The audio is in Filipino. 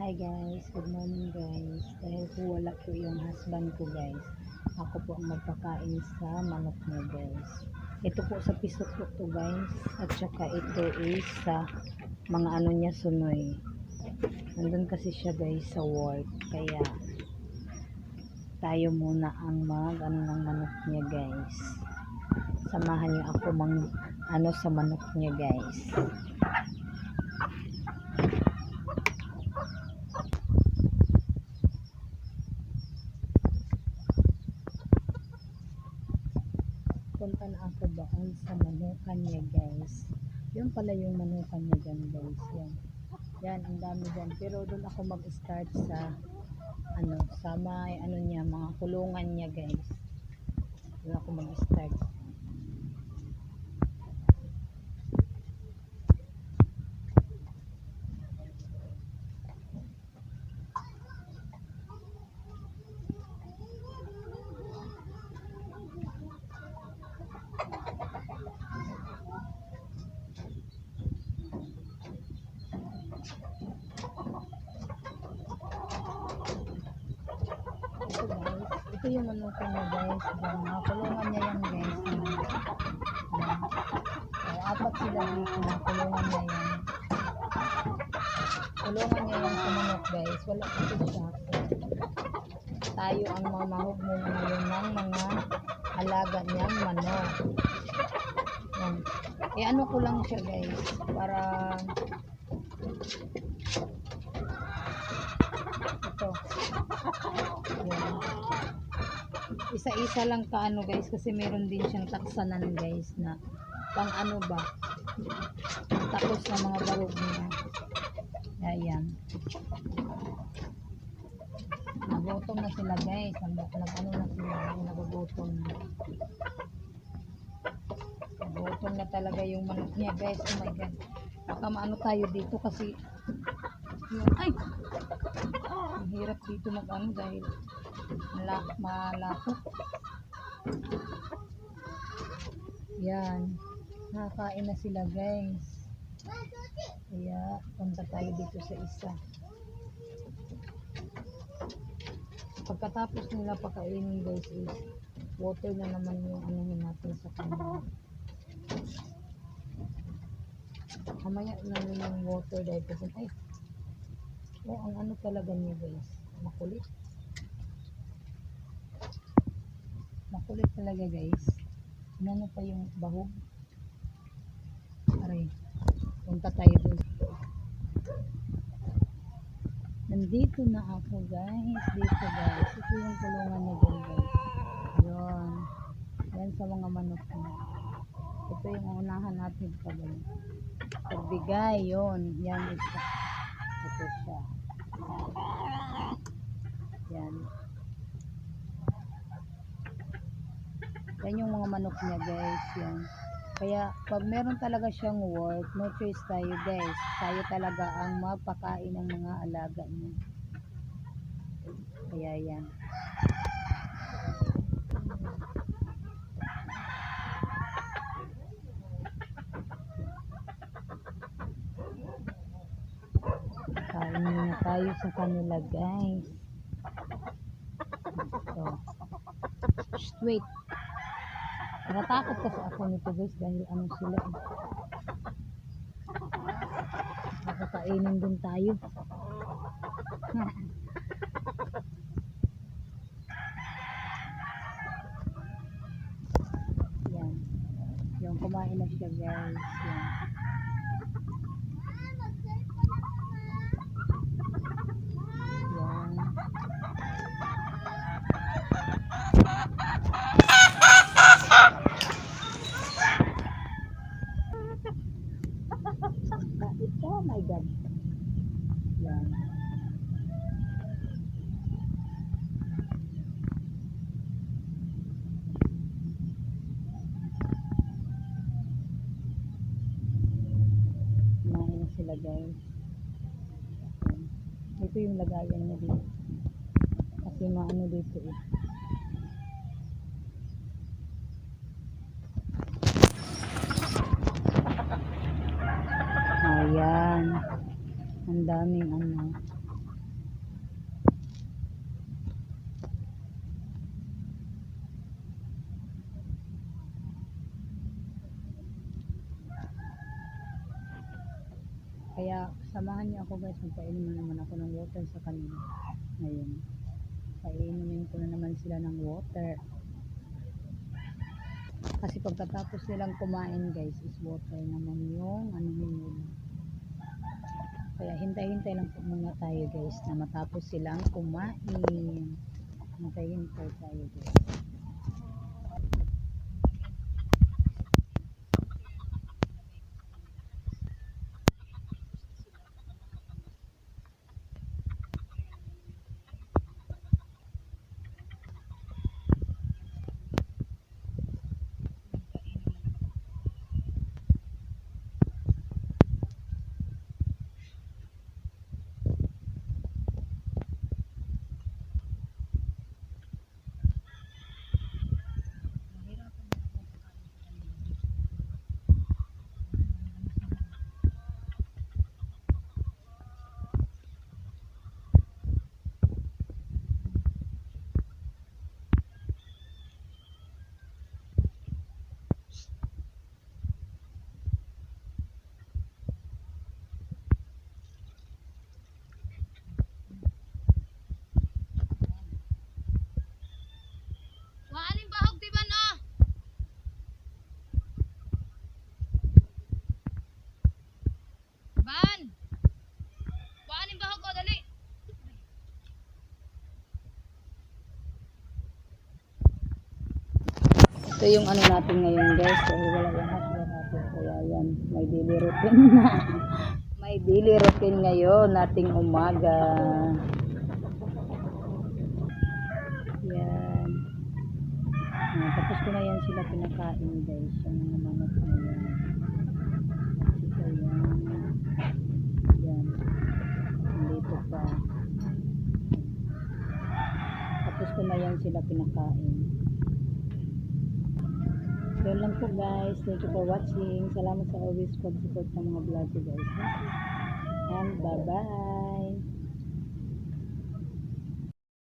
Hi guys, good morning guys. Dahil po wala po yung husband ko guys, ako po ang magpakain sa manok niya guys. Ito po sa pisok po to guys, at saka ito is sa mga ano niya sunoy. Nandun kasi siya guys sa work, kaya tayo muna ang mag ano ng manok niya guys. Samahan niyo ako ano sa manok niya guys. Punta na ako doon sa manukan niya guys. Yun pala yung manukan niya dyan guys. Yan, ang dami dyan. Pero doon ako mag-start sa sa may niya, mga kulungan niya guys. Doon ako mag-start. Ito guys, ito yung manukan niya guys. Mga kulungan niya yan guys. Apat sila dito na kulungan niya yan. Kulungan niya yan sa manok guys. Wala kasi siya. Tayo ang mamahog muna ngayon ng mga alaga niyang manok. Yan. Ano ko lang siya guys. Para ito. Yan. Isa-isa lang kaano guys, kasi meron din siyang taksanan guys na pang ano ba, tapos na mga barog niya. Ayan, nagutom na sila guys, nag-ano na sila, nagugutom na. Nagutom na talaga yung manok niya guys. Oh my god, baka maano tayo dito kasi ay, ang hirap dito mag-ano dahil malapot. Yan, nakakain na sila guys, kaya punta tayo dito sa isa. Pagkatapos nila pakainin guys is water na naman yung anuhin natin sa kanila. Kamaya na yung water dahil kasi ang ano talaga niya guys, makulit talaga guys. Ano pa yung bahog. Aray, punta tayo doon. Nandito na ako guys, dito guys. Ito yung kulungan niya doon guys. Yan sa mga manok niya. Ito yung unahan natin pa doon. Pagbigay yun, yan isa. Ito siya. Yan. Yan yung mga manok niya guys. Yan. Kaya pag meron talaga siyang work, no choice tayo guys. Tayo talaga ang mapakain ng mga alaga niya. Kaya yan. Kain na tayo sa kanila guys. Ito. Wait. Natatakot kasi ako nito guys dahil ano sila. Nakakainin din tayo. Yan. Yung kumain na siya guys. Yan. Oh my god. Yan. Kumain na sila guys. Yan. Ito yung lagayan niya dito. Kasi maano dito eh. Ayan. Ang daming ano. samahan niyo ako guys, magpainom na naman ako ng water sa kanila. Ngayon, painumin ko na naman sila ng water. Kasi pagkatapos nilang kumain guys, is water naman yung ano nila. Kaya hintay-hintay lang po muna tayo guys na matapos silang kumain. Hintay-hintay tayo guys. Waaling bahog di ba na? Ban! Waaling bahog ko dali. Ito yung ano natin ngayon guys. So wala yung husband natin. Kaya yan, may daily routine na. May daily routine ngayon nating umaga. Yan. Tapos ko na yan sila pinakain guys. Yung mga manok na yan. Ito yan. Yan. Dito pa. Tapos ko na yan sila pinakain. Yun lang po guys. Thank you for watching. Salamat sa always pag-support ng mga vlog ko guys. And bye-bye.